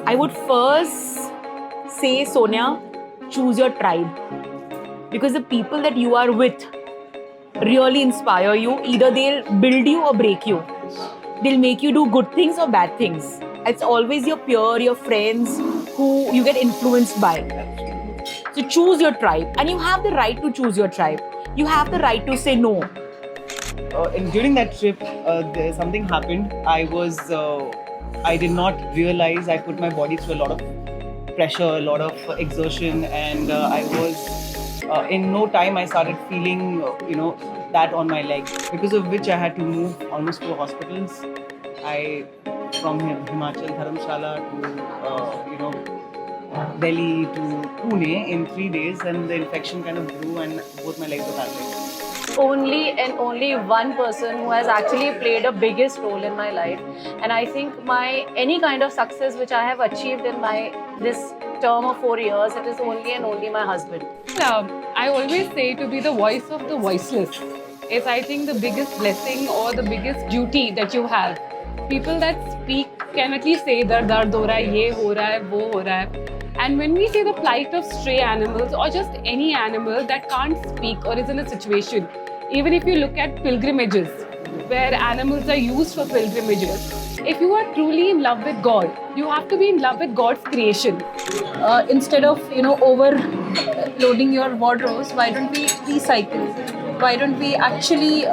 I would first say, Sonia, choose your tribe. Because the people that you are with really inspire you. Either they'll build you or break you. They'll make you do good things or bad things. It's always your peer, your friends who you get influenced by. So choose your tribe. And you have the right to choose your tribe. You have the right to say no. And during that trip, something happened. I did not realize I put my body through a lot of pressure, a lot of exertion, and in no time I started feeling, that on my leg, because of which I had to move almost 4 hospitals. From Himachal, Dharamshala to Delhi to Pune in 3 days, and the infection kind of grew, and both my legs were paralyzed. Only and only one person who has actually played a biggest role in my life, and I think my any kind of success which I have achieved in my this term of 4 years, it is only and only my husband. I always say to be the voice of the voiceless is, I think, the biggest blessing or the biggest duty that you have. People that speak can at least say that dard ho raha hai, ye ho raha hai, wo ho raha hai. And when we say the plight of stray animals or just any animal that can't speak or is in a situation, even if you look at pilgrimages, where animals are used for pilgrimages, if you are truly in love with God, you have to be in love with God's creation. Instead of overloading your wardrobes, why don't we recycle? Why don't we actually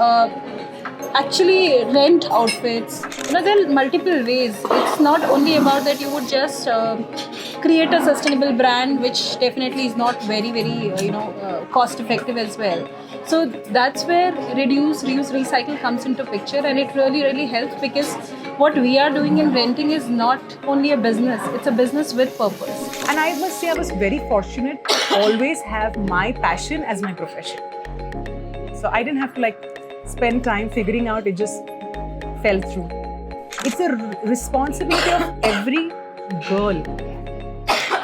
rent outfits? There are multiple ways. It's not only about that you would just create a sustainable brand, which definitely is not very cost effective as well. So that's where reduce, reuse, recycle comes into picture, and it really helps, because what we are doing in renting is not only a business, it's a business with purpose. And I must say, I was very fortunate to always have my passion as my profession. So I didn't have to spend time figuring out, it just fell through. It's a responsibility of every girl,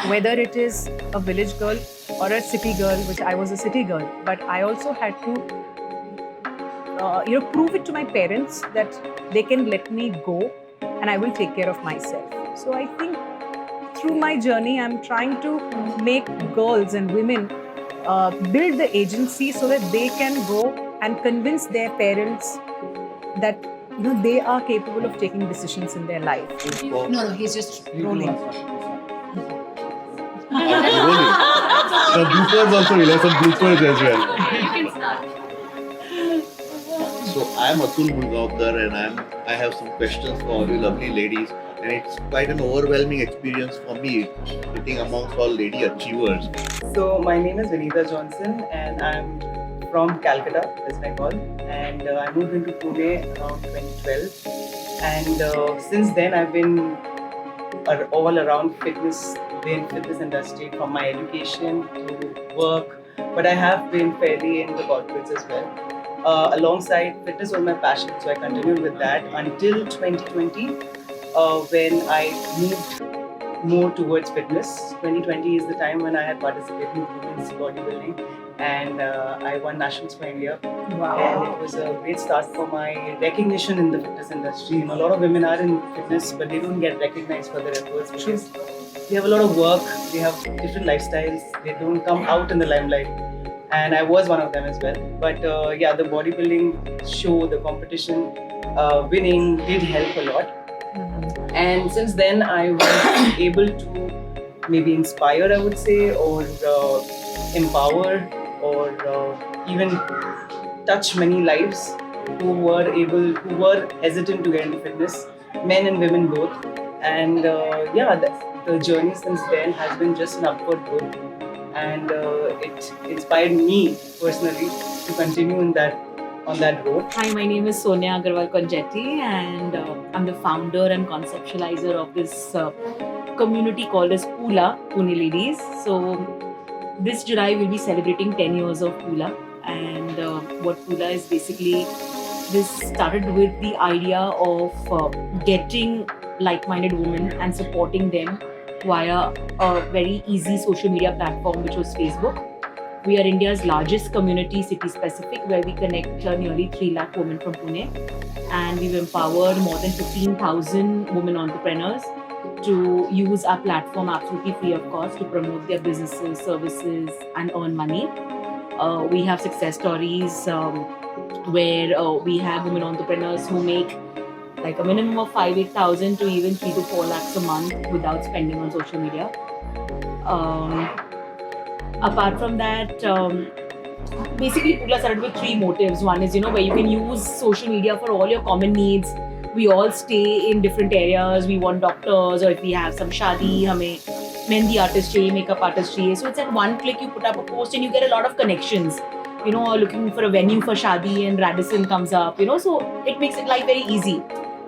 whether it is a village girl or a city girl, which I was a city girl, but I also had to prove it to my parents that they can let me go and I will take care of myself. So I think through my journey, I'm trying to make girls and women build the agency so that they can go and convince their parents that they are capable of taking decisions in their life. No, he's just rolling. Rolling. The bloopers also, we'll have some bloopers as well. You can start. So I'm Atul Mulgaonkar, and I have some questions for all you lovely ladies. And it's quite an overwhelming experience for me sitting amongst all lady achievers. So my name is Vinita Johnson, and I'm from Calcutta, West Bengal, and I moved into Pune around 2012. And since then, I've been all around fitness, in fitness industry, from my education to work, but I have been fairly in the corporates as well. Alongside fitness was my passion, so I continued with that until 2020, when I moved more towards fitness. 2020 is the time when I had participated in women's bodybuilding, and I won nationals for India. Wow. And it was a great start for my recognition in the fitness industry. A lot of women are in fitness, but they don't get recognized for their efforts because they have a lot of work, they have different lifestyles, they don't come out in the limelight. And I was one of them as well. But the bodybuilding show, the competition, winning did help a lot. And since then, I was able to maybe inspire, I would say, or empower, or even touch many lives who were hesitant to get into fitness, men and women both. And the journey since then has been just an upward growth, and it inspired me personally to continue on that road. Hi, my name is Sonia Agarwal Konjetti, and I'm the founder and conceptualizer of this community called as Pula, Pune Ladies. So this July we'll be celebrating 10 years of Pula, and what Pula is basically, this started with the idea of getting like-minded women and supporting them via a very easy social media platform, which was Facebook. We are India's largest community, city-specific, where we connect nearly 3 lakh women from Pune, and we've empowered more than 15,000 women entrepreneurs to use our platform absolutely free of cost to promote their businesses, services, and earn money. We have success stories where we have women entrepreneurs who make like a minimum of 5,000-8,000 to even 3 to 4 lakhs a month without spending on social media. Apart from that, basically Pula started with 3 motives. One is, where you can use social media for all your common needs. We all stay in different areas. We want doctors, or if we have some shadi, hame mehndi artist chahiye, makeup artist chahiye. So it's at one click, you put up a post and you get a lot of connections. Or looking for a venue for shadi and Radisson comes up, so it makes it life very easy.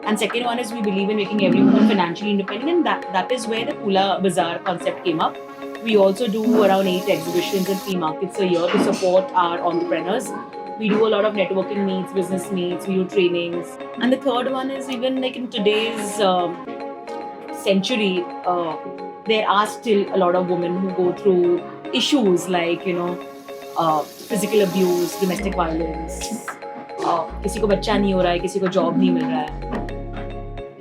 And second one is we believe in making every woman financially independent. That is where the Pula Bazaar concept came up. We also do around 8 exhibitions and flea markets a year to support our entrepreneurs. We do a lot of networking meets, business meets, we do trainings. And the third one is even like in today's century, there are still a lot of women who go through issues like, physical abuse, domestic violence, किसी को बच्चा नहीं हो रहा है, किसी को job नहीं मिल रहा है.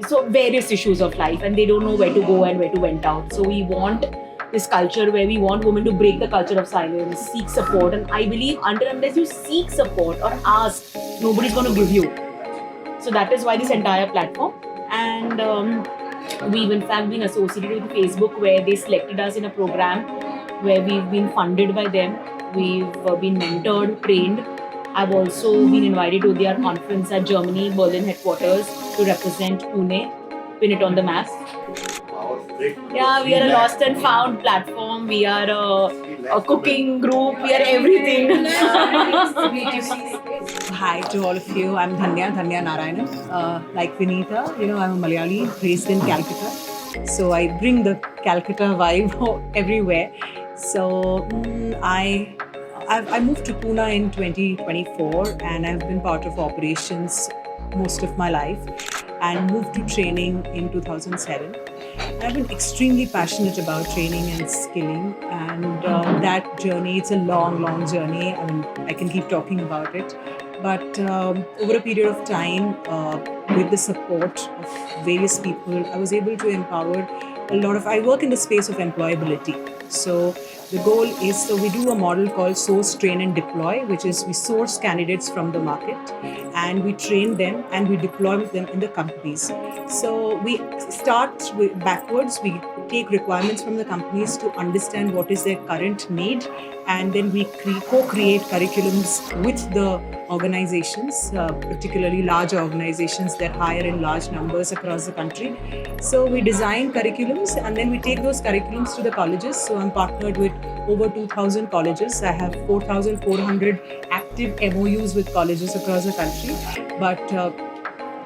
So various issues of life, and they don't know where to go and where to vent out. So we want this culture where we want women to break the culture of silence, seek support, and I believe unless you seek support or ask, nobody's going to give you. So that is why this entire platform. And we've in fact been associated with Facebook, where they selected us in a program where we've been funded by them. We've been mentored, trained. I've also been invited to their conference at Germany, Berlin headquarters to represent Pune, pin it on the map. Yeah, we are a lost and found platform. We are a cooking group. We are everything. Hi to all of you. I'm Dhanya Narayanan. Like Vinita, I'm a Malayali raised in Calcutta. So I bring the Calcutta vibe everywhere. So I moved to Pune in 2024 and I've been part of operations most of my life and moved to training in 2007. I've been extremely passionate about training and skilling, and that journey, it's a long journey. I mean, I can keep talking about it. But over a period of time, with the support of various people, I was able to empower I work in the space of employability. So the goal is, we do a model called source, train and deploy, which is we source candidates from the market and we train them and we deploy them in the companies. So we start backwards, we take requirements from the companies to understand what is their current need, and then we co-create curriculums with the organizations, particularly large organizations that hire in large numbers across the country. So we design curriculums and then we take those curriculums to the colleges. So I'm partnered with over 2,000 colleges. I have 4,400 active MOUs with colleges across the country, but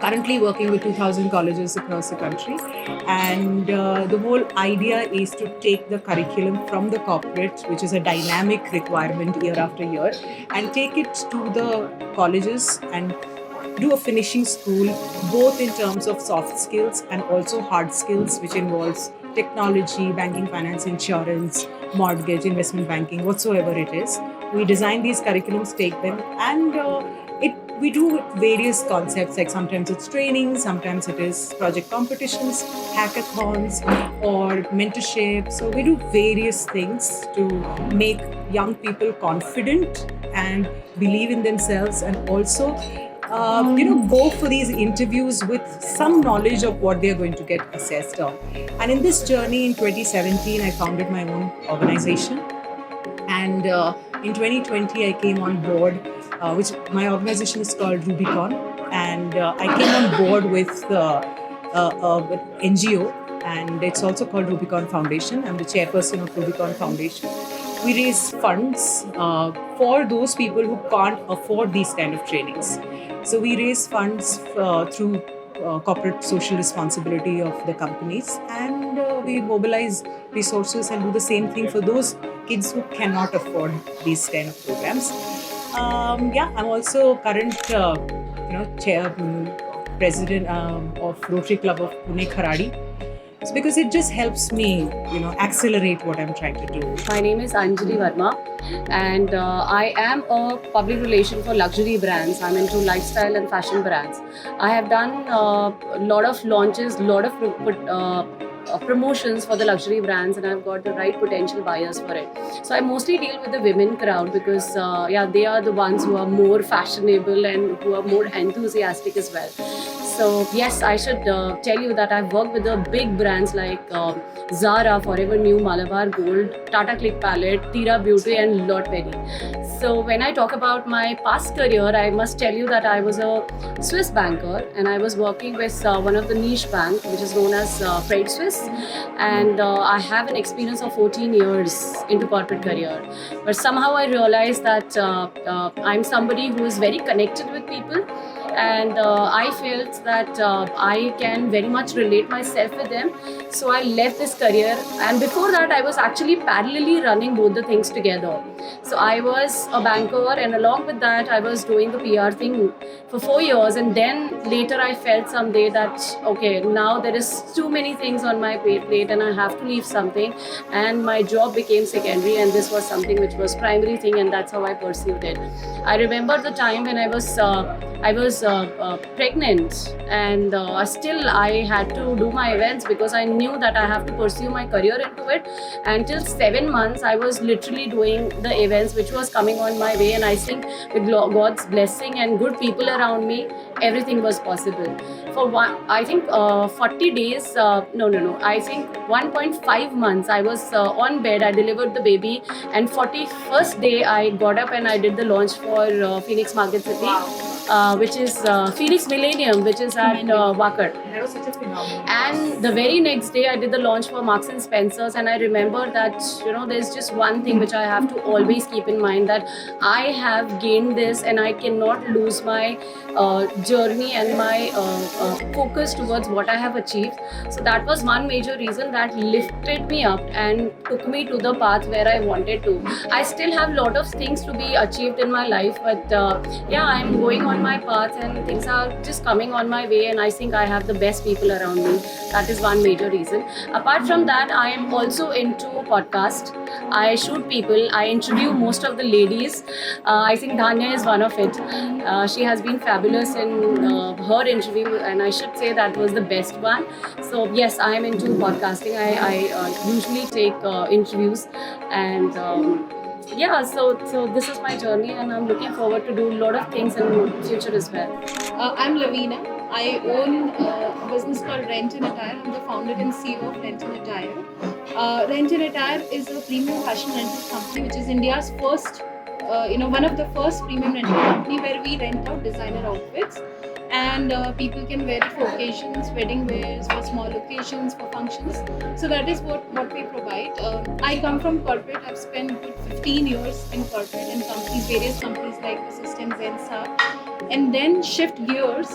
currently working with 2,000 colleges across the country. And the whole idea is to take the curriculum from the corporate, which is a dynamic requirement year after year, and take it to the colleges and do a finishing school, both in terms of soft skills and also hard skills, which involves technology, banking, finance, insurance, mortgage, investment banking, whatsoever it is. We design these curriculums, take them, and we do various concepts, like sometimes it's training, sometimes it is project competitions, hackathons, or mentorship. So we do various things to make young people confident and believe in themselves, and also go for these interviews with some knowledge of what they're going to get assessed on. And in this journey in 2017, I founded my own organization. And in 2020, I came on board, which my organization is called Rubicon. And I came on board with an NGO, and it's also called Rubicon Foundation. I'm the chairperson of Rubicon Foundation. We raise funds for those people who can't afford these kind of trainings. So we raise funds through corporate social responsibility of the companies, and we mobilize resources and do the same thing for those kids who cannot afford these kind of programs. I'm also current president of Rotary Club of Pune Kharadi. It's because it just helps me, accelerate what I'm trying to do. My name is Anjali Verma, and I am a public relation for luxury brands. I'm into lifestyle and fashion brands. I have done a lot of launches, lot of promotions for the luxury brands, and I've got the right potential buyers for it. So I mostly deal with the women crowd because they are the ones who are more fashionable and who are more enthusiastic as well. So yes, I should tell you that I've worked with the big brands like Zara, Forever New, Malabar Gold, Tata Click Palette, Tira Beauty, and Lot Penny. So when I talk about my past career, I must tell you that I was a Swiss banker and I was working with one of the niche bank which is known as Credit Suisse, and I have an experience of 14 years into corporate career. But somehow I realized that I'm somebody who is very connected with people, and I felt that I can very much relate myself with them. So I left this career, and before that I was actually parallelly running both the things together. So I was a banker, and along with that I was doing the PR thing for 4 years, and then later I felt someday that okay, now there is too many things on my plate and I have to leave something, and my job became secondary and this was something which was primary thing, and that's how I pursued it. I remember the time when I was pregnant, and still I had to do my events because I knew that I have to pursue my career into it. Until 7 months I was literally doing the events which was coming on my way, and I think with God's blessing and good people around me, everything was possible. For one, I think 40 days, I think 1.5 months I was on bed. I delivered the baby, and 41st day I got up and I did the launch for Phoenix Market City. Which is Phoenix Millennium, which is at Wakar. And the very next day I did the launch for Marks and Spencer's, and I remember that there's just one thing which I have to always keep in mind, that I have gained this and I cannot lose my journey and my focus towards what I have achieved. So that was one major reason that lifted me up and took me to the path where I wanted to. I still have a lot of things to be achieved in my life, but I'm going on my path and things are just coming on my way, and I think I have the best people around me. That is one major reason. Apart from that, I am also into podcast. I shoot people. I interview most of the ladies. I think Dhanya is one of it. She has been fabulous in her interview, and I should say that was the best one. So yes, I am into podcasting. I usually take interviews, and so this is my journey, and I'm looking forward to do a lot of things in future as well. I'm Lavina. I own a business called Rent and Attire. I'm the founder and CEO of Rent and Attire. Rent and Attire is a premium fashion rental company, which is India's first, one of the first premium rental company where we rent out designer outfits. And people can wear it for occasions, wedding wears, for small occasions, for functions. So that is what we provide. I come from corporate. I've spent good 15 years in corporate in companies, various companies like Systems and SAP, and then shift gears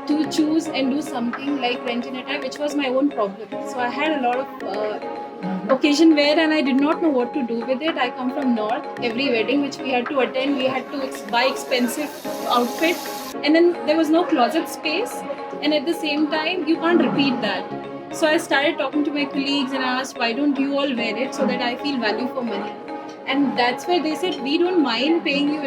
to choose and do something like Rent and Attire, which was my own problem. So I had a lot of occasion where, and I did not know what to do with it. I come from North. Every wedding which we had to attend, we had to buy expensive outfit, and then there was no closet space, and at the same time you can't repeat that. So I started talking to my colleagues and I asked, why don't you all wear it so that I feel value for money? And that's where they said, we don't mind paying you,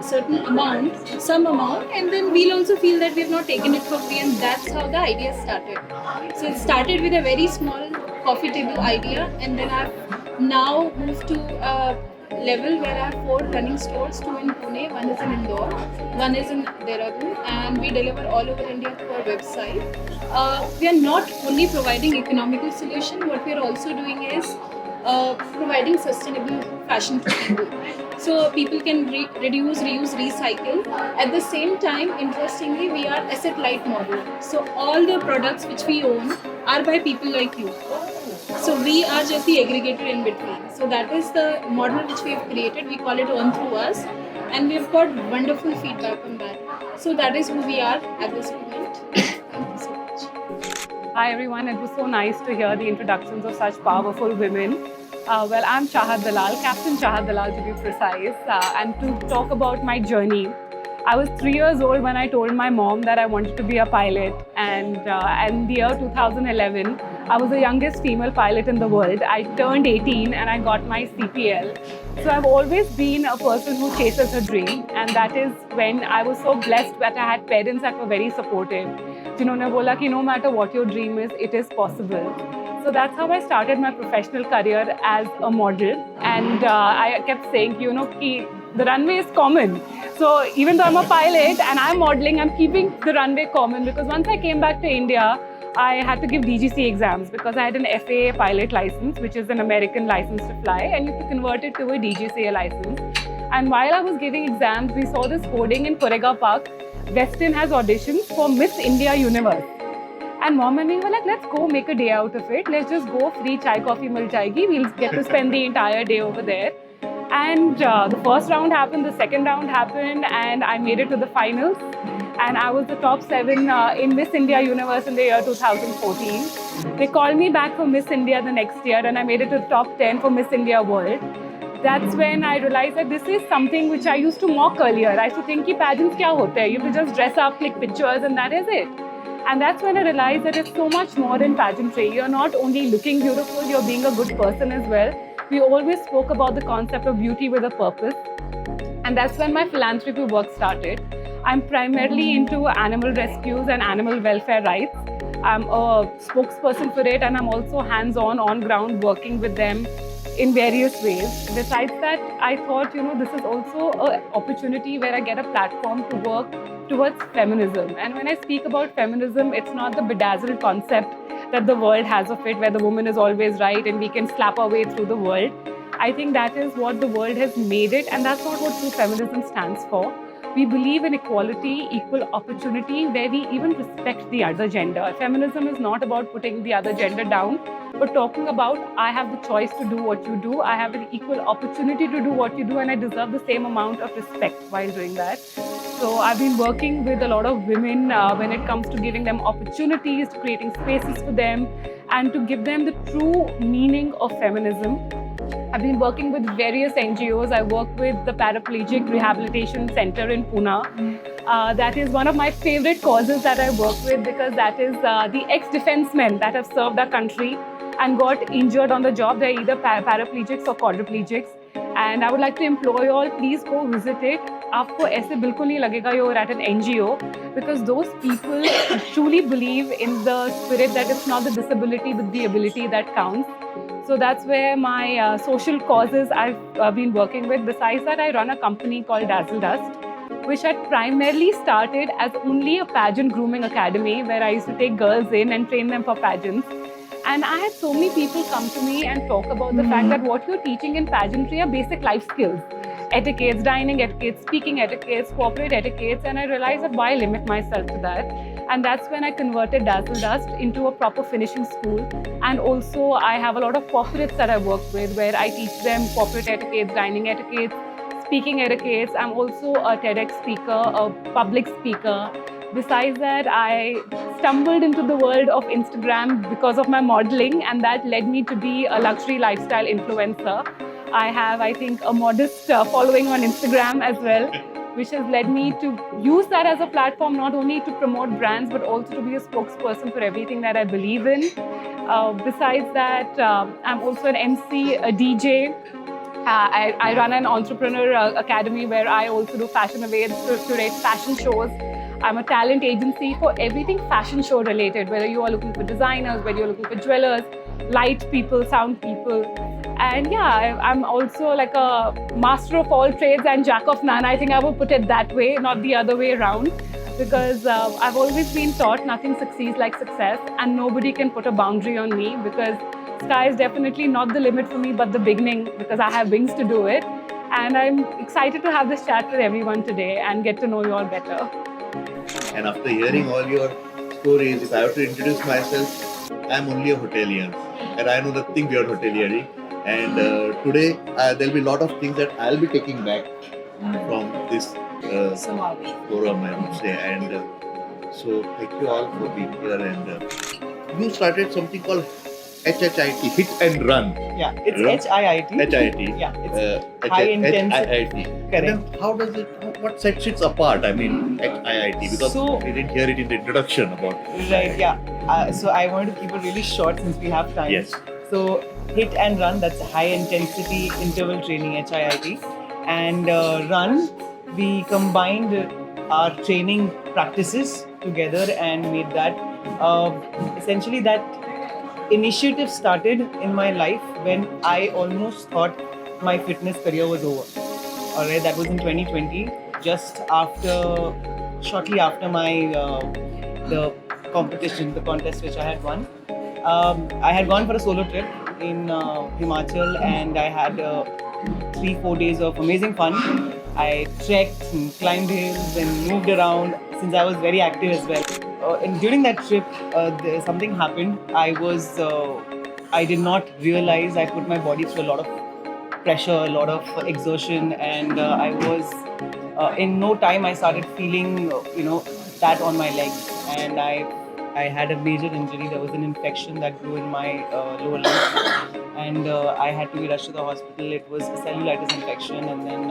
certain amount, some amount, and then we'll also feel that we have not taken it for free, and that's how the idea started. So it started with a very small coffee table idea, and then I've now moved to a level where I have 4 running stores, 2 in Pune, 1 is in Indore, 1 is in Dehradun, and we deliver all over India through our website. We are not only providing economical solution, what we are also doing is providing sustainable fashion to people. So people can reduce, reuse, recycle. At the same time, interestingly, we are asset light model. So all the products which we own are by people like you. So we are just the aggregator in between. So that is the model which we have created. We call it Earn Through Us, and we've got wonderful feedback on that. So that is who we are at this moment. Thank you so much. Hi everyone, it was so nice to hear the introductions of such powerful women. I'm Chahat Dalal, Captain Chahat Dalal to be precise, and to talk about my journey. I was 3 years old when I told my mom that I wanted to be a pilot, and in the year 2011, I was the youngest female pilot in the world. I turned 18 and I got my CPL. So I've always been a person who chases her dream, and that is when I was so blessed that I had parents that were very supportive. जिन्होंने बोला कि no matter what your dream is, it is possible. So So that's how I started my professional career as a model. And I kept saying, you know, ki the runway is common. So even though I'm a pilot and I'm modeling, I'm keeping the runway common, because once I came back to India, I had to give DGC exams because I had an FAA pilot license, which is an American license to fly, and you have to convert it to a DGCA license. And while I was giving exams, we saw this hoarding in Korega Park. Westin has auditions for Miss India Universe. And mom and me were like, let's go make a day out of it. Let's just go, free chai coffee mil jayegi. We'll get to spend the entire day over there. And the first round happened, the second round happened, and I made it to the finals. And I was the top 7 in Miss India Universe in the year 2014. They called me back for Miss India the next year, and I made it to the top 10 for Miss India World. That's when I realized that this is something which I used to mock earlier. I used to think that pageants kya hote hai? You have to just dress up, click pictures, and that is it. And that's when I realized that it's so much more in pageantry. You're not only looking beautiful, you're being a good person as well. We always spoke about the concept of beauty with a purpose. And that's when my philanthropy work started. I'm primarily into animal rescues and animal welfare rights. I'm a spokesperson for it, and I'm also hands-on, on-ground, working with them in various ways. Besides that, I thought, you know, this is also an opportunity where I get a platform to work towards feminism. And when I speak about feminism, it's not the bedazzled concept that the world has of it, where the woman is always right and we can slap our way through the world. I think that is what the world has made it, and that's not what true feminism stands for. We believe in equality, equal opportunity, where we even respect the other gender. Feminism is not about putting the other gender down, but talking about, I have the choice to do what you do, I have an equal opportunity to do what you do, and I deserve the same amount of respect while doing that. So I've been working with a lot of women when it comes to giving them opportunities, to creating spaces for them, and to give them the true meaning of feminism. I've been working with various NGOs. I work with the Paraplegic Rehabilitation Center in Pune. That is one of my favorite causes that I work with, because that is the ex-defensemen that have served our country and got injured on the job. They're either paraplegics or quadriplegics. And I would like to implore you all, please go visit it. आपको ऐसे बिल्कुल नहीं लगेगा you're at an NGO, because those people truly believe in the spirit that it's not the disability but the ability that counts. So that's where my social causes I've been working with. Besides that, I run a company called Dazzle Dust, which had primarily started as only a pageant grooming academy, where I used to take girls in and train them for pageants. And I had so many people come to me and talk about the fact that what you're teaching in pageantry are basic life skills. Etiquettes, dining etiquettes, speaking etiquettes, corporate etiquettes, and I realized that why limit myself to that? And that's when I converted Dazzle Dust into a proper finishing school. And also I have a lot of corporates that I work with, where I teach them corporate etiquettes, dining etiquettes, speaking etiquettes. I'm also a TEDx speaker, a public speaker. Besides that, I stumbled into the world of Instagram because of my modeling, and that led me to be a luxury lifestyle influencer. I have, I think, a modest following on Instagram as well, which has led me to use that as a platform, not only to promote brands, but also to be a spokesperson for everything that I believe in. Besides that, I'm also an MC, a DJ. I run an entrepreneur academy where I also do fashion events, curate fashion shows. I'm a talent agency for everything fashion show related, whether you are looking for designers, whether you're looking for jewelers, light people, sound people. And yeah, I'm also like a master of all trades and jack of none. I think I would put it that way, not the other way around, because I've always been taught nothing succeeds like success, and nobody can put a boundary on me, because sky is definitely not the limit for me, but the beginning, because I have wings to do it. And I'm excited to have this chat with everyone today and get to know you all better. And after hearing all your stories, if I have to introduce myself, I'm only a hotelier, and I know nothing beyond hoteliery. And today there'll be a lot of things that I'll be taking back from this forum, I would say. And so thank you all for being here. And you started something called HHIT, Hit and Run. Yeah, it's HIIT. HIIT. Yeah, it's high intensity. HIIT. Correct. And then how does it? What sets it apart? I mean, HIIT, because we didn't hear it in the introduction about. Right. Yeah. So I wanted to keep it really short since we have time. Yes. So Hit and Run, that's high intensity interval training, HIIT. And Run, we combined our training practices together and made that essentially that initiative started in my life when I almost thought my fitness career was over. Alright, that was in 2020, shortly after my the contest which I had won. I had gone for a solo trip in Himachal, and I had 3-4 days of amazing fun. I trekked and climbed hills and moved around since I was very active as well. And during that trip, something happened. I did not realize I put my body through a lot of pressure, a lot of exertion, and I was in no time I started feeling that on my legs, and I had a major injury. There was an infection that grew in my lower leg, and I had to be rushed to the hospital. It was a cellulitis infection, and then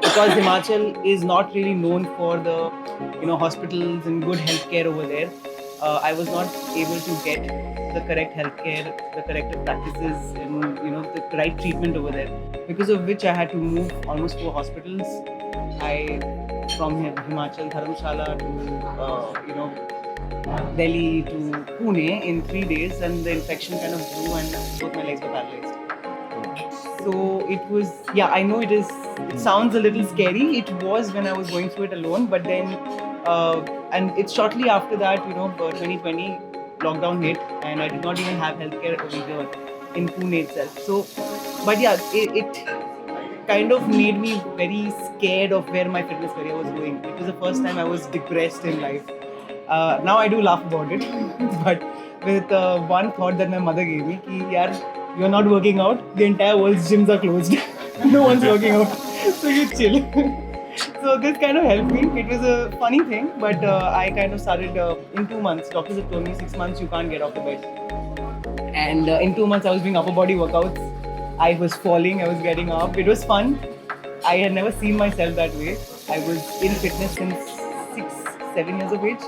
because Himachal is not really known for the hospitals and good healthcare over there. I was not able to get the correct healthcare, the corrective practices, and the right treatment over there. Because of which I had to move almost 4 hospitals. From Himachal, Dharamshala to Delhi to Pune in 3 days, and the infection kind of grew and both my legs were paralyzed. So it was, I know it sounds a little scary. It was when I was going through it alone, but then, and it's shortly after that, 2020 lockdown hit, and I did not even have healthcare over here in Pune itself. So, but it kind of made me very scared of where my fitness career was going. It was the first time I was depressed in life. Now I do laugh about it, but with one thought that my mother gave me, ki yaar, you're not working out, the entire world's gyms are closed. No one's working out, so you chill. So this kind of helped me. It was a funny thing, but I kind of started in 2 months. Doctors had told me 6 months you can't get off the bed. And in 2 months I was doing upper body workouts. I was falling, I was getting up. It was fun. I had never seen myself that way. I was in fitness since 6-7 years of age.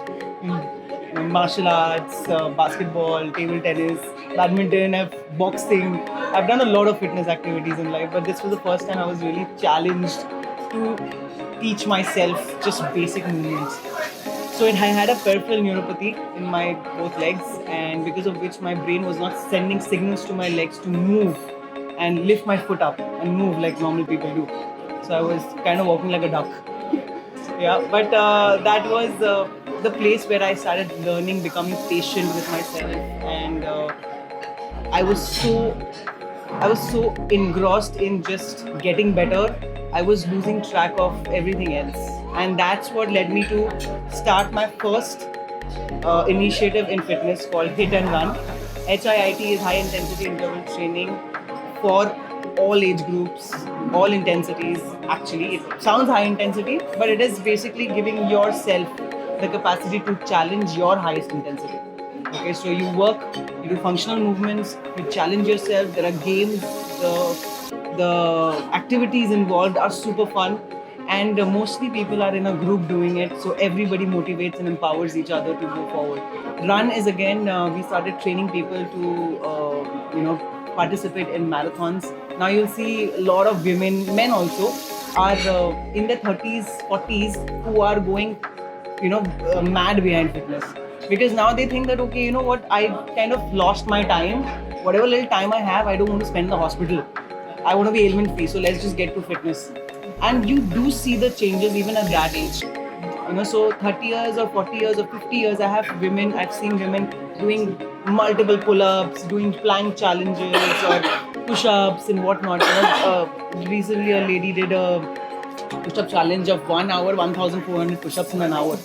Martial arts, basketball, table tennis, badminton, boxing. I've done a lot of fitness activities in life, but this was the first time I was really challenged to teach myself just basic movements. So I had a peripheral neuropathy in my both legs, and because of which my brain was not sending signals to my legs to move and lift my foot up and move like normal people do. So I was kind of walking like a duck. But that was the place where I started learning, becoming patient with myself, and I was so engrossed in just getting better. I was losing track of everything else, and that's what led me to start my first initiative in fitness called Hit and Run. HIIT is high intensity interval training for all age groups, all intensities. Actually, it sounds high intensity, but it is basically giving yourself the capacity to challenge your highest intensity. Okay, so you do functional movements, you challenge yourself. There are games, the activities involved are super fun, and mostly people are in a group doing it, so everybody motivates and empowers each other to go forward. Run is again, we started training people to participate in marathons. Now you'll see a lot of women, men also, are in their 30s, 40s who are going mad behind fitness, because now they think that, okay, you know what, I kind of lost my time. Whatever little time I have, I don't want to spend in the hospital. I want to be ailment free, so let's just get to fitness. And you do see the changes even at that age. So 30 years or 40 years or 50 years, I've seen women doing multiple pull-ups, doing plank challenges or push-ups and whatnot. Recently a lady did a push-up challenge of 1 hour, 1,400 push-ups in an hour,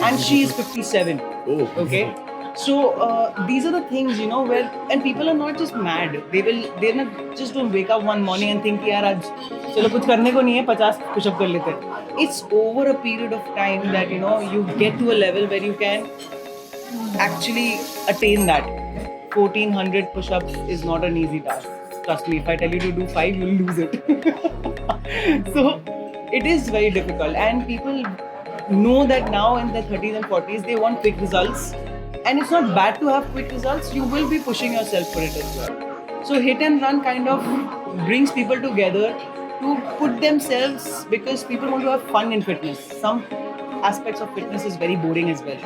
and she is 57. Oh. Okay. So these are the things, where, and people are not just mad. They not just don't wake up one morning and think, yaar, aaj chalo kuch karne ko nahi hai, 50 push-up kar lete. It's over a period of time that you get to a level where you can actually attain that. 1,400 push-ups is not an easy task. Trust me, if I tell you to do 5, you'll lose it. So it is very difficult, and people know that now in their 30s and 40s they want quick results. And it's not bad to have quick results. You will be pushing yourself for it as well. So Hit and Run kind of brings people together to put themselves, because people want to have fun in fitness. Some aspects of fitness is very boring as well.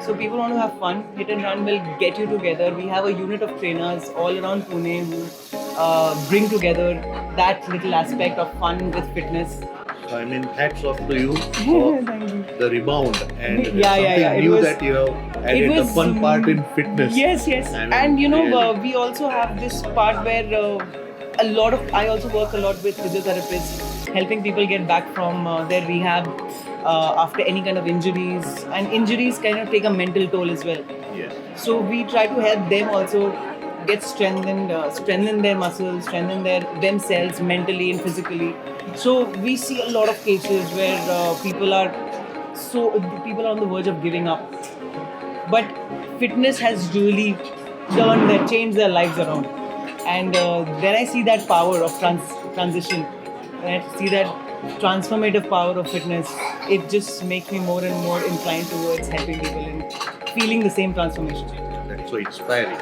So people want to have fun. Hit and Run will get you together. We have a unit of trainers all around Pune who bring together that little aspect of fun with fitness. So, I mean, hats off to you for the rebound and Yeah, yeah, yeah. something It new was- that you have added the was, fun part in fitness. Yes, yes. I mean, And you know, really. we also have this part where I also work a lot with physiotherapists, helping people get back from their rehab after any kind of injuries. And injuries kind of take a mental toll as well. Yes. So we try to help them also get strengthened, strengthen their muscles, strengthen themselves mentally and physically. So we see a lot of cases where people are on the verge of giving up. But fitness has really changed their lives around. And then I see that power of transition. When I see that transformative power of fitness, it just makes me more and more inclined towards helping people and feeling the same transformation. That's so inspiring.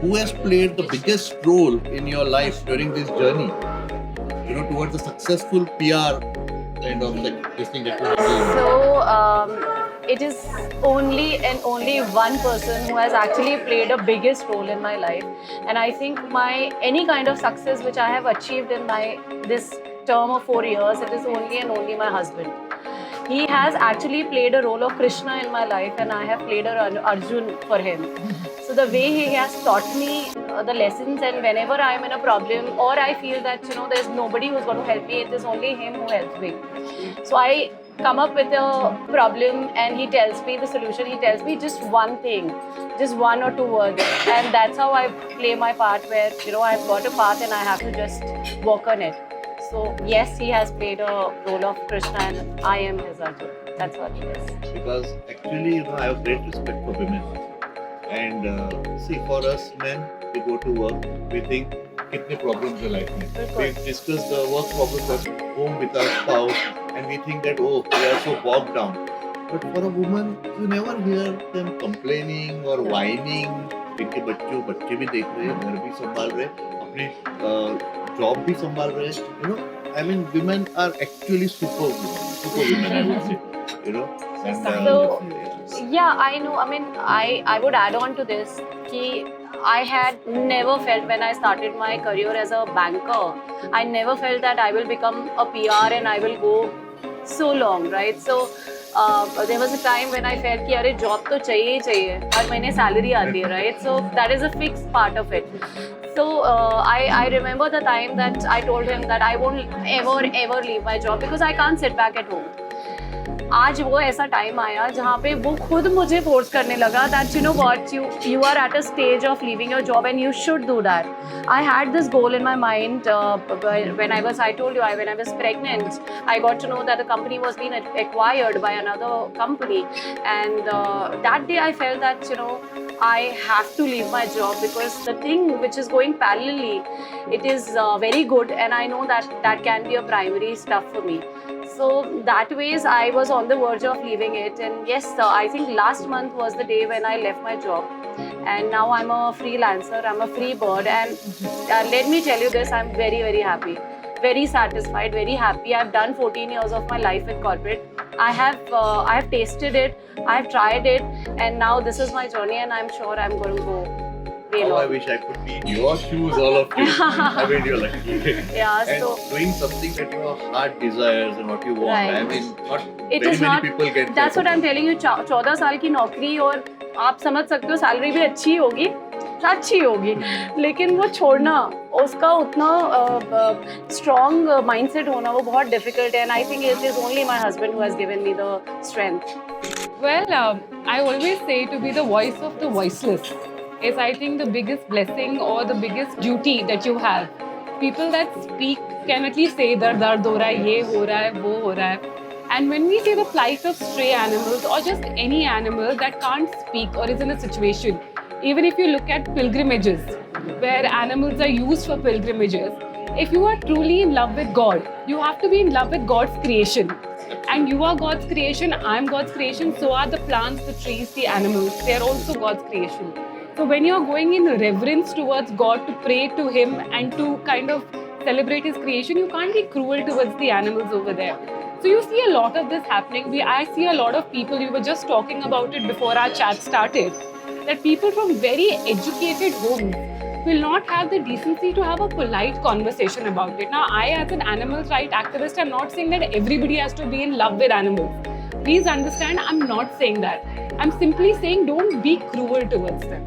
Who has played the biggest role in your life during this journey? You know, towards a successful PR kind of like this thing that you are doing. So it is only and only one person who has actually played a biggest role in my life, and I think my any kind of success which I have achieved in my this term of 4 years, it is only and only my husband. He has actually played a role of Krishna in my life, and I have played a Arjun for him. So the way he has taught me the lessons, and whenever I am in a problem or I feel that there's nobody who's going to help me, it is only him who helps me. So I come up with a problem and he tells me the solution. He tells me just one thing, just one or two words, and that's how I play my part, where I've got a path and I have to just work on it. So yes, he has played a role of Krishna and I am his Arjun. That's what he is. Because actually, I have great respect for women. And see, for us men, we go to work, we think, kitne problems are life mein. We discuss the work problems at home with our spouse, and we think that, oh, we are so bogged down. But for a woman, you never hear them complaining or whining. इनके बच्चे भी देख रहे हैं, घर भी संभाल रहे हैं, अपनी जॉब भी संभाल रहे हैं. You know, I mean, women are actually super women, I would say. You know, and So, yeah, I know. I mean, I would add on to this कि I had never felt when I started my career as a banker, I never felt that I will become a PR and I will go so long, right? So there was a time when I felt कि अरे job तो चाहिए ही चाहिए, हर महीने salary आती है, right? So that is a fixed part of it. So I remember the time that I told him that I won't ever leave my job because I can't sit back at home. आज वो ऐसा time आया जहाँ पे वो खुद मुझे force करने लगा that you know what, you are at a stage of leaving your job and you should do that. I had this goal in my mind when I told you, when I was pregnant, I got to know that the company was being acquired by another company, and that day I felt that I have to leave my job because the thing which is going parallelly, it is very good, and I know that can be a primary stuff for me. So that ways I was on the verge of leaving it, and yes, I think last month was the day when I left my job, and now I'm a freelancer, I'm a free bird, and let me tell you this, I'm very, very happy, very satisfied, very happy. I've done 14 years of my life in corporate. I have tasted it, I've tried it, and now this is my journey, and I'm sure I'm going to go way oh, I long. wish I could be in your shoes, all of you. I mean, you're lucky. Yeah, And so doing something that your heart desires and what you want. I Right. mean, not it very is many not, people get that's that. what I'm telling you. 14 साल की नौकरी, और आप समझ सकते हो salary भी अच्छी होगी, लेकिन वो छोड़ना, उसका उतना स्ट्रॉन्ग माइंडसेट होना, वो बहुत डिफिकल्ट है, and I think it is only my husband who has given me the strength. Well, I always say to be the voice of the voiceless is, I think, the biggest blessing or the biggest duty that you have. People that speak can at least say dard ho raha hai, ye ho raha hai, wo ho raha hai. And when we say the plight of stray animals or just any animal that can't speak or is in a situation, even if you look at pilgrimages, where animals are used for pilgrimages, if you are truly in love with God, you have to be in love with God's creation. And you are God's creation, I am God's creation, so are the plants, the trees, the animals. They are also God's creation. So when you are going in reverence towards God to pray to Him and to kind of celebrate His creation, you can't be cruel towards the animals over there. So you see a lot of this happening. I see a lot of people, we were just talking about it before our chat started, that people from very educated homes will not have the decency to have a polite conversation about it. Now, I as an animal rights activist, I'm not saying that everybody has to be in love with animals. Please understand, I'm not saying that. I'm simply saying don't be cruel towards them.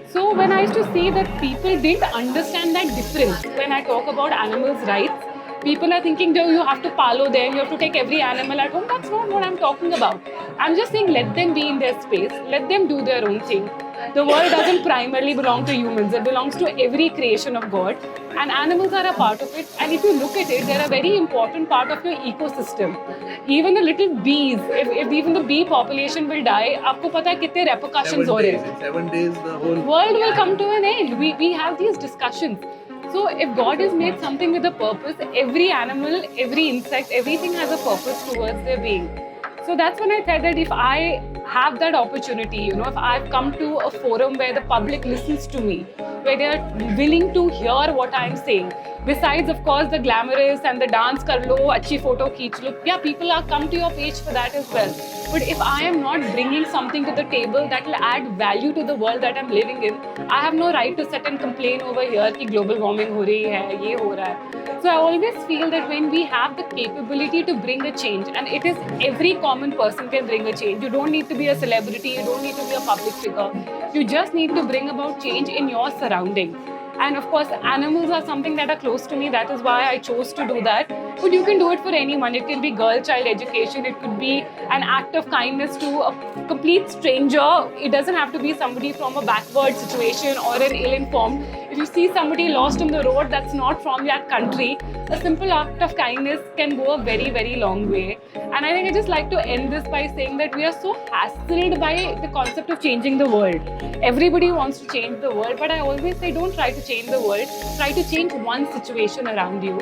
So when I used to say that people didn't understand that difference when I talk about animals' rights, people are thinking, oh, you have to palo them, you have to take every animal at home. That's not what I'm talking about. I'm just saying let them be in their space, let them do their own thing. The world doesn't primarily belong to humans, it belongs to every creation of God. And animals are a part of it. And if you look at it, they're a very important part of your ecosystem. Even the little bees, if even the bee population will die, आपको पता है कितने repercussions हो रहे हैं. In 7 days, the whole World will come to an end. We have these discussions. So if God has made something with a purpose, every animal, every insect, everything has a purpose towards their being. So that's when I said that if I have that opportunity, if I've come to a forum where the public listens to me, where they are willing to hear what I'm saying, besides of course the glamorous and the dance kar lo, achhi photo kheech lo, yeah, people are come to your page for that as well. But if I am not bringing something to the table that will add value to the world that I'm living in, I have no right to sit and complain over here कि global warming हो रही है, ये हो रहा है. So I always feel that when we have the capability to bring a change, and it is every common person can bring a change. You don't need to be a celebrity, you don't need to be a public figure. You just need to bring about change in your surroundings. And of course, animals are something that are close to me. That is why I chose to do that. But you can do it for anyone. It can be girl-child education. It could be an act of kindness to a complete stranger. It doesn't have to be somebody from a backward situation or an ill-informed. If you see somebody lost on the road that's not from that country, a simple act of kindness can go a very, very long way. And I think I just like to end this by saying that we are so hassled by the concept of changing the world. Everybody wants to change the world, but I always say don't try to change the world. Try to change one situation around you.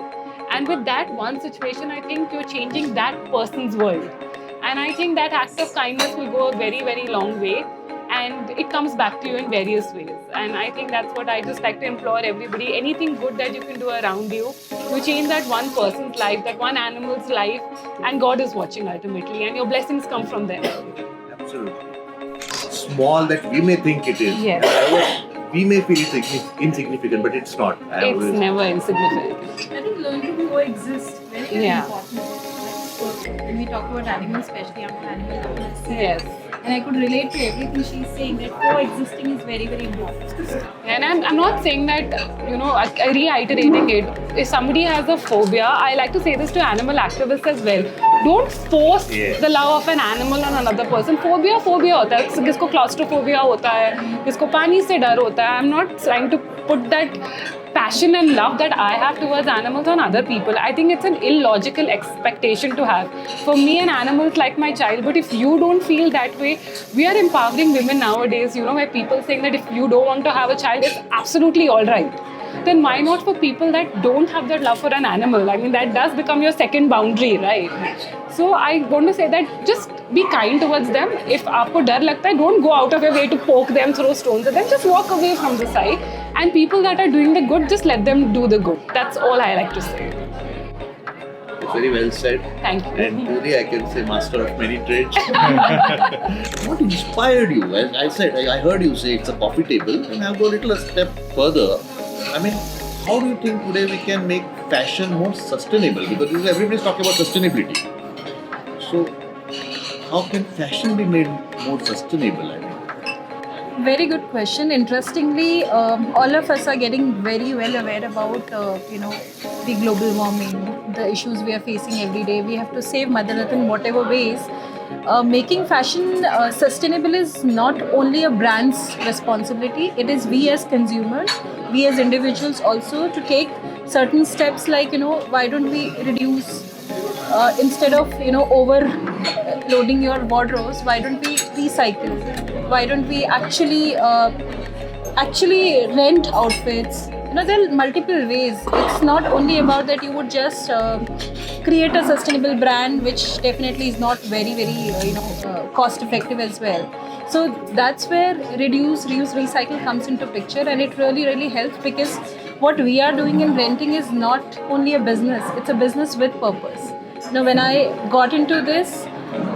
And with that one situation, I think you're changing that person's world. And I think that act of kindness will go a very, very long way. And it comes back to you in various ways. And I think that's what I just like to implore everybody. Anything good that you can do around you, you change that one person's life, that one animal's life, and God is watching ultimately. And your blessings come from there. absolutely small that we may think it is. Yes. We may feel it's insignificant, but it's not. It's never insignificant. I think learning to coexist very, very Yeah. important. When we talk about animals, especially I'm an animal lover. Yes. And I could relate to everything she's saying that coexisting is very, very important. And I'm not saying that, I reiterating it. If somebody has a phobia, I like to say this to animal activists as well. Don't force the love of an animal on another person. Phobia होता है. किसको claustrophobia होता है, किसको पानी से डर होता है. I'm not trying to put that passion and love that I have towards animals on other people. I think it's an illogical expectation to have. For me, an animal is like my child, but if you don't feel that way, we are empowering women nowadays, where people saying that if you don't want to have a child, it's absolutely all right. Then why not for people that don't have that love for an animal? I mean, that does become your second boundary, right? So I want to say that just be kind towards them. If aapko dar lagta hai, don't go out of your way to poke them, throw stones at them. Just walk away from the side. And people that are doing the good, just let them do the good. That's all I like to say. It's very well said. Thank you. And truly, I can say master of many trades. What inspired you? As I said, I heard you say it's a coffee table, and I'll go a little step further. I mean, how do you think today we can make fashion more sustainable? Because everybody's talking about sustainability. So, how can fashion be made more sustainable? I mean, Very good question. Interestingly, all of us are getting very well aware about, the global warming, the issues we are facing every day. We have to save Mother Earth in whatever ways. Making fashion sustainable is not only a brand's responsibility. It is we as consumers, we as individuals also to take certain steps like, why don't we reduce instead of, overloading your wardrobes, why don't we recycle? Why don't we actually rent outfits? There are multiple ways. It's not only about that you would just create a sustainable brand, which definitely is not very, very, cost effective as well. So that's where reduce, reuse, recycle comes into picture, and it really, really helps because what we are doing in renting is not only a business, it's a business with purpose. when I got into this,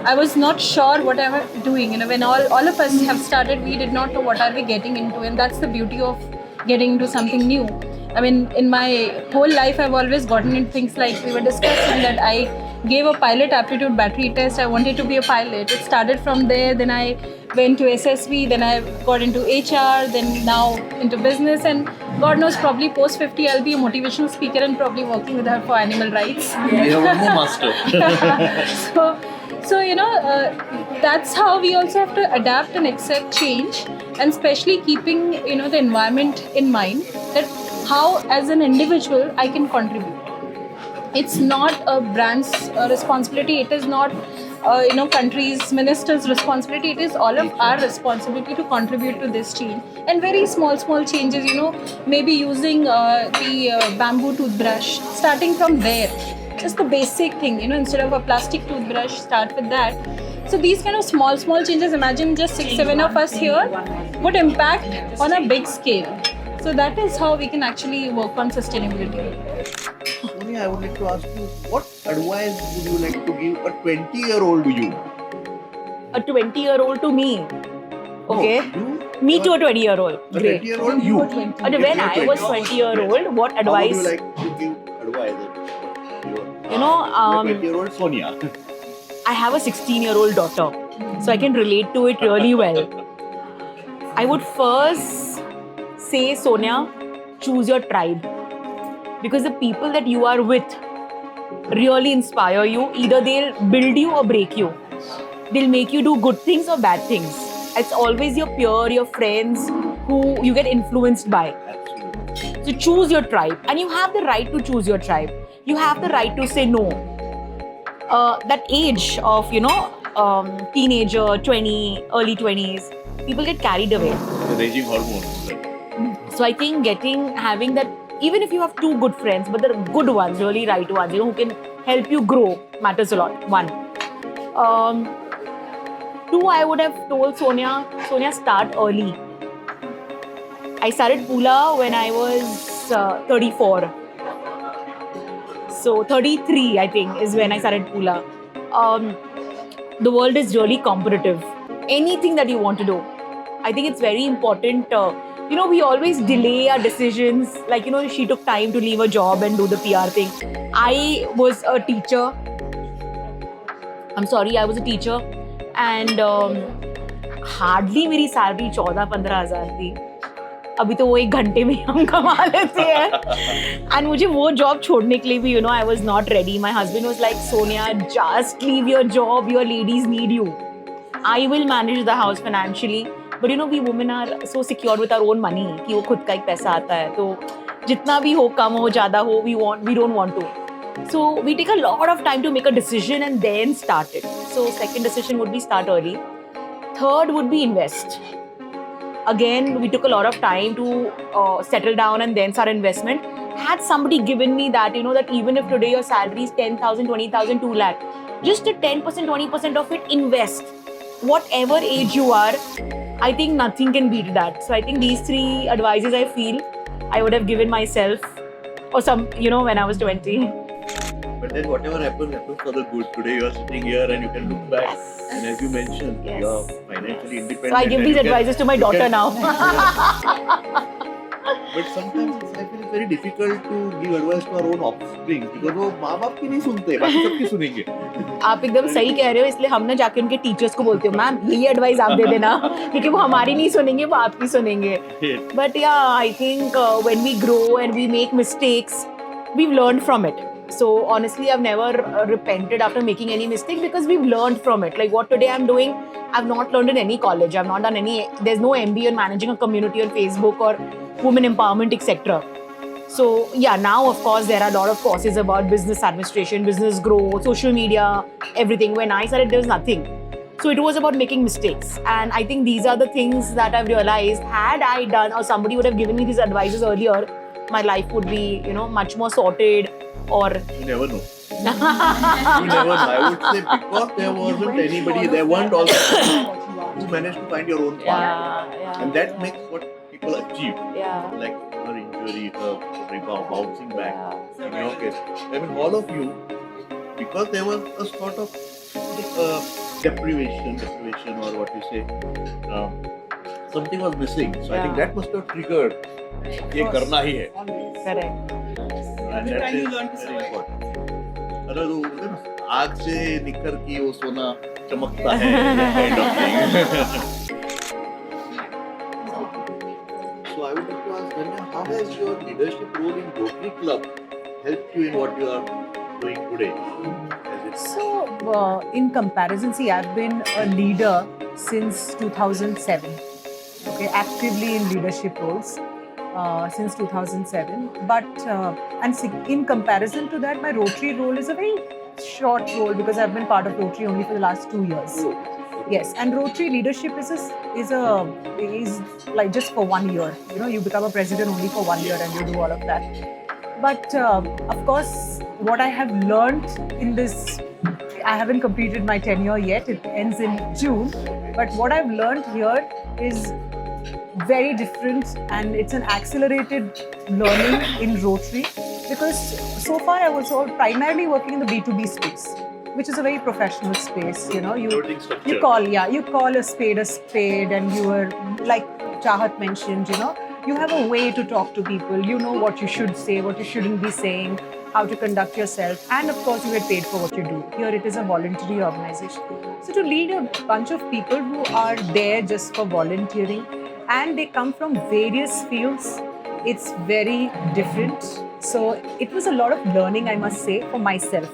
I was not sure what I was doing. When all of us have started, we did not know what are we getting into, and that's the beauty of getting into something new. I mean, in my whole life, I've always gotten into things like we were discussing that I gave a pilot aptitude battery test. I wanted to be a pilot. It started from there. Then I went to SSV. Then I got into HR. Then now into business. And God knows, probably post 50, I'll be a motivational speaker and probably working with her for animal rights. We have one more master. So that's how we also have to adapt and accept change, and especially keeping the environment in mind, that how as an individual I can contribute. It's not a brand's responsibility. It is not country's minister's responsibility. It is all of our responsibility to contribute to this change. And very small changes, maybe using the bamboo toothbrush, starting from there. Just the basic thing, instead of a plastic toothbrush, start with that. So these kind of small changes, imagine just 6-7 of us here, would impact on a big scale. So that is how we can actually work on sustainability. Sonia, I would like to ask you, what advice would you like to give a 20-year-old to you? A 20-year-old to me. Okay. No, you? Me to a 20-year-old. A Great. 20-year-old you. And when I was 20-year-old, what How would advice? you like to give advice? You know, 20-year-old Sonia. I have a 16-year-old daughter, so I can relate to it really well. I would first say, Sonia, choose your tribe. Because the people that you are with really inspire you. Either they'll build you or break you. They'll make you do good things or bad things. It's always your peer, your friends who you get influenced by. Absolutely. So choose your tribe. And you have the right to choose your tribe. You have the right to say no. That age of, teenager, 20, early 20s, people get carried away. The raging hormones. So I think having that, even if you have two good friends, but the good ones, really right ones, who can help you grow, matters a lot. One. Two, I would have told Sonia, start early. I started Pula when I was 34. So 33, I think, is when I started Pula. The world is really competitive. Anything that you want to do, I think it's very important. We always delay our decisions. Like, she took time to leave a job and do the PR thing. I was a teacher. I was a teacher. And hardly मेरी salary 14-15,000 थी. अभी तो वो 1 घंटे में हम कमा लेते हैं. And मुझे वो job छोड़ने के लिए भी, I was not ready. My husband was like, Sonia, just leave your job. Your ladies need you. I will manage the house financially. But we women are so secure with our own money कि वो खुद का एक पैसा आता है. तो जितना भी हो, कम हो, ज़्यादा हो, we don't want to. So we take a lot of time to make a decision and then start it. So second decision would be start early. Third would be invest. Again, we took a lot of time to settle down and then start investment. Had somebody given me that, that even if today your salary is 10,000, 20,000, 2 lakh, just a 10%, 20% of it, invest. Whatever age you are, I think nothing can beat that. So I think these 3 advices I feel I would have given myself or when I was 20. But then whatever happens for the good. Today you are sitting here and you can look back. Yes. And as you mentioned, Yes. you are financially independent. So I give and these you can- advices to my you daughter can- now. But sometimes I feel it's very difficult to give advice to our own offspring because वो माँ बाप की नहीं सुनते, बाकी सबकी सुनेंगे. आप एकदम सही कह रहे हो, इसलिए हमने जाके उनके टीचर्स को बोलते हो, मैम यही एडवाइस आप दे देना, क्योंकि वो हमारी नहीं सुनेंगे, वो आपकी सुनेंगे. But yeah, I think when we grow and we make mistakes, we've learned from it. So honestly, I've never repented after making any mistake because we've learned from it. Like what today I'm doing, I've not learned in any college. I've not done there's no MBA on managing a community on Facebook or women empowerment, etc. So yeah, now of course there are a lot of courses about business administration, business growth, social media, everything. When I started, there was nothing. So it was about making mistakes. And I think these are the things that I've realized. Had I done, or somebody would have given me these advices earlier, my life would be, much more sorted. Or You never know. You never know. I would say because there wasn't anybody, there weren't also who managed to find your own path. yeah. And that makes what people achieve. Yeah. Like her injury, her rebound, bouncing back. Yeah. In your case, I mean, all of you because there was a sort of deprivation or what you say, something was missing. So I think that must have triggered. ये करना ही है. Correct. And Every that time you is learn to very survive. important. अरे वो बोलते हैं ना, आग से निकल की वो सोना चमकता है, kind of thing. So I would like to ask Dhanya, how has your leadership role in Rotary Club helped you in what you are doing today? Has it- So, in comparison, see, I've been a leader since 2007. Okay, actively in leadership roles since 2007. But in comparison to that, my Rotary role is a very short role because I've been part of Rotary only for the last 2 years. Yes, and Rotary leadership is like just for 1 year. You know, you become a president only for 1 year and you do all of that. But of course, what I have learned in this, I haven't completed my tenure yet. It ends in June. But what I've learned here is very different, and it's an accelerated learning in Rotary because so far I was all primarily working in the B2B space, which is a very professional space. You know, Voting structure. you call a spade, and you were like Chahat mentioned. You know, you have a way to talk to people. You know what you should say, what you shouldn't be saying, how to conduct yourself, and of course you get paid for what you do. Here it is a voluntary organization. So to lead a bunch of people who are there just for volunteering, and they come from various fields, it's very different. So it was a lot of learning, I must say, for myself.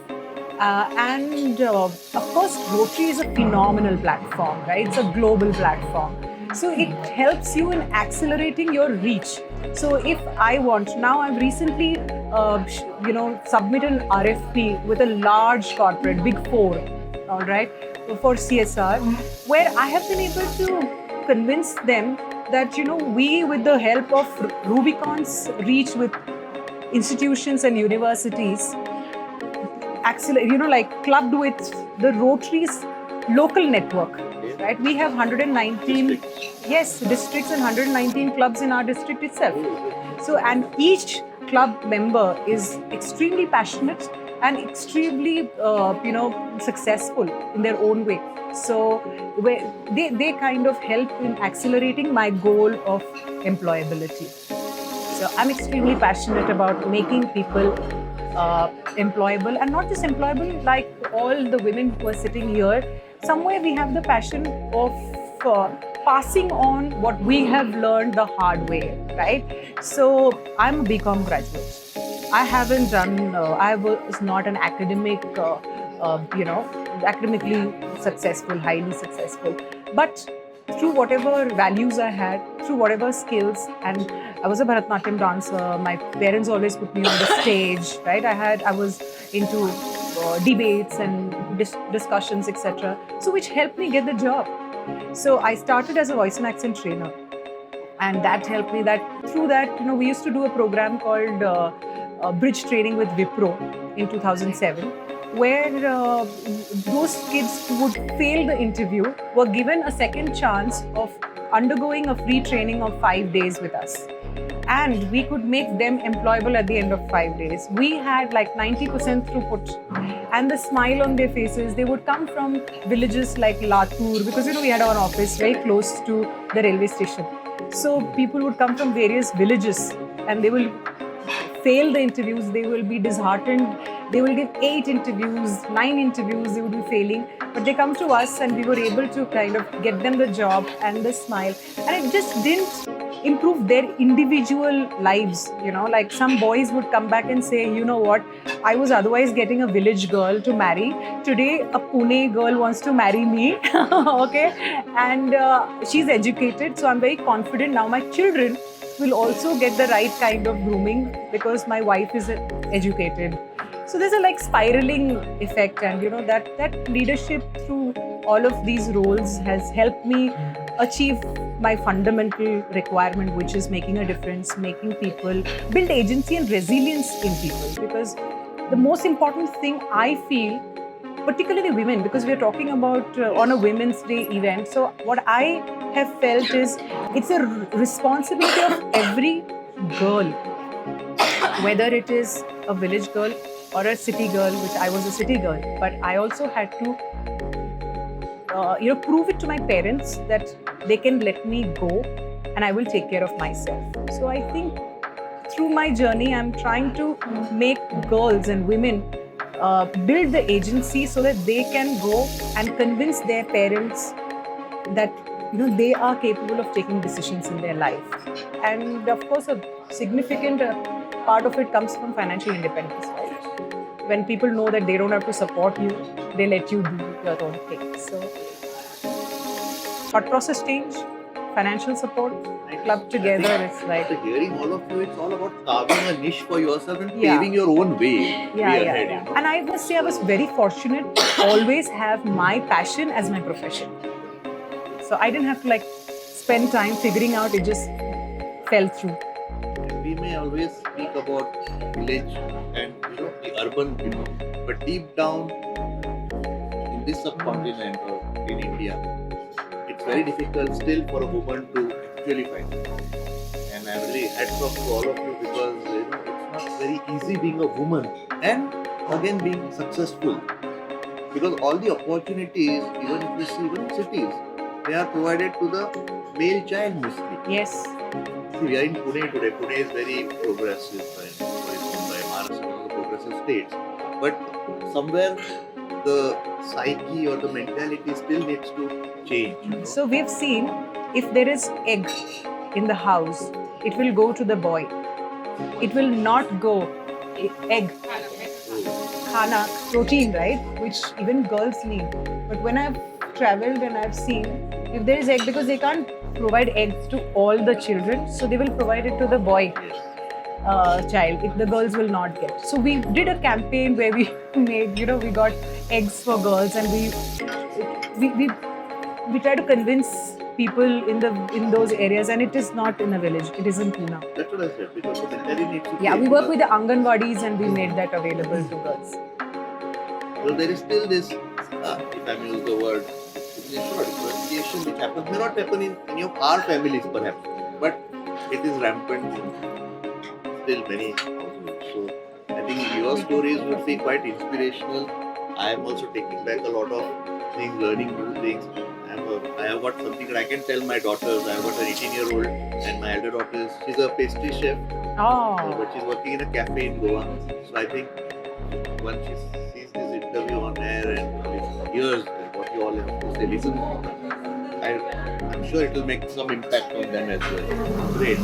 And of course, Rotary is a phenomenal platform, right? It's a global platform. So it helps you in accelerating your reach. So if I want, now I've recently, submitted an RFP with a large corporate, Big Four, all right, for CSR, where I have been able to convince them that, you know, we, with the help of Rubicon's reach with institutions and universities, accelerate, you know, like clubbed with the Rotary's local network, right? We have 119 districts and 119 clubs in our district itself. So, and each club member is extremely passionate and extremely, successful in their own way. So, they kind of help in accelerating my goal of employability. So, I'm extremely passionate about making people employable, and not just employable, like all the women who are sitting here. Somewhere we have the passion of passing on what we have learned the hard way, right? So I'm a BCom graduate. I haven't done, I was not an academic, academically successful, highly successful. But through whatever values I had, through whatever skills, and I was a Bharatanatyam dancer. My parents always put me on the stage, right? I was into debates and discussions, etc. So which helped me get the job. So I started as a voice and accent trainer, and that helped me. That through that, you know, we used to do a program called Bridge Training with Wipro in 2007, where those kids who would fail the interview were given a second chance of undergoing a free training of 5 days with us. And we could make them employable at the end of 5 days. We had like 90% throughput, and the smile on their faces. They would come from villages like Latur, because, you know, we had our office very close to the railway station. So people would come from various villages, and they will fail the interviews. They will be disheartened. They will give 8 interviews, 9 interviews, they would be failing. But they come to us, and we were able to kind of get them the job and the smile. And it just didn't improve their individual lives, you know, like some boys would come back and say, you know what, I was otherwise getting a village girl to marry. Today, a Pune girl wants to marry me, okay? And she's educated, so I'm very confident now my children will also get the right kind of grooming because my wife is educated. So there's a like spiraling effect, and you know that leadership through all of these roles has helped me achieve my fundamental requirement, which is making a difference, making people build agency and resilience in people. Because the most important thing I feel, particularly women, because we're talking about on a Women's Day event. So what I have felt is it's a responsibility of every girl, whether it is a village girl or a city girl, which I was a city girl, but I also had to prove it to my parents that they can let me go and I will take care of myself. So I think through my journey, I'm trying to make girls and women build the agency so that they can go and convince their parents that they are capable of taking decisions in their life. And of course, a significant part of it comes from financial independence, right? When people know that they don't have to support you, they let you do your own thing. So thought process change, financial support, clubbed together, it's like After hearing all of you, it's all about carving a niche for yourself and Yeah. paving your own way. Ahead, you know. And I must say, I was very fortunate to always have my passion as my profession. So I didn't have to spend time figuring out, it just fell through. We may always speak about village and the urban people, but deep down in this subcontinent or in India, it's very difficult still for a woman to actually find it. And I'm really hats off to all of you because it's not very easy being a woman and again being successful, because all the opportunities, even if we see even in cities, they are provided to the male child mostly. Yes. See, we are in Pune today. Pune is very progressive, right? Very Mumbai, Maharashtra, one of the progressive states. But somewhere the psyche or the mentality still needs to change. So we've seen if there is egg in the house, it will go to the boy. It will not go egg, khana, protein, right? Which even girls need. But when I've traveled and I've seen, if there is egg, because they can't provide eggs to all the children, so they will provide it to the boy child. If the girls will not get. So we did a campaign where we made, we got eggs for girls, and we try to convince people in those areas, and it is not in a village. It is in Pune. That's what I said, because the mentality needs to Yeah, change. we work with the Anganwadis, and we made that available to girls. So there is still this, if I may use the word, discrimination or differentiation which happens, may not happen in any of our families perhaps, but it is rampant in still many households. So I think your stories would be quite inspirational. I am also taking back a lot of things, learning new things. I have got something that I can tell my daughters. I have got an 18-year-old and my elder daughter she's a pastry chef, Oh. but she's working in a cafe in Goa. So I think once she sees this interview on air and hears what you all have to say, listen, I'm sure it will make some impact on them as well. Great.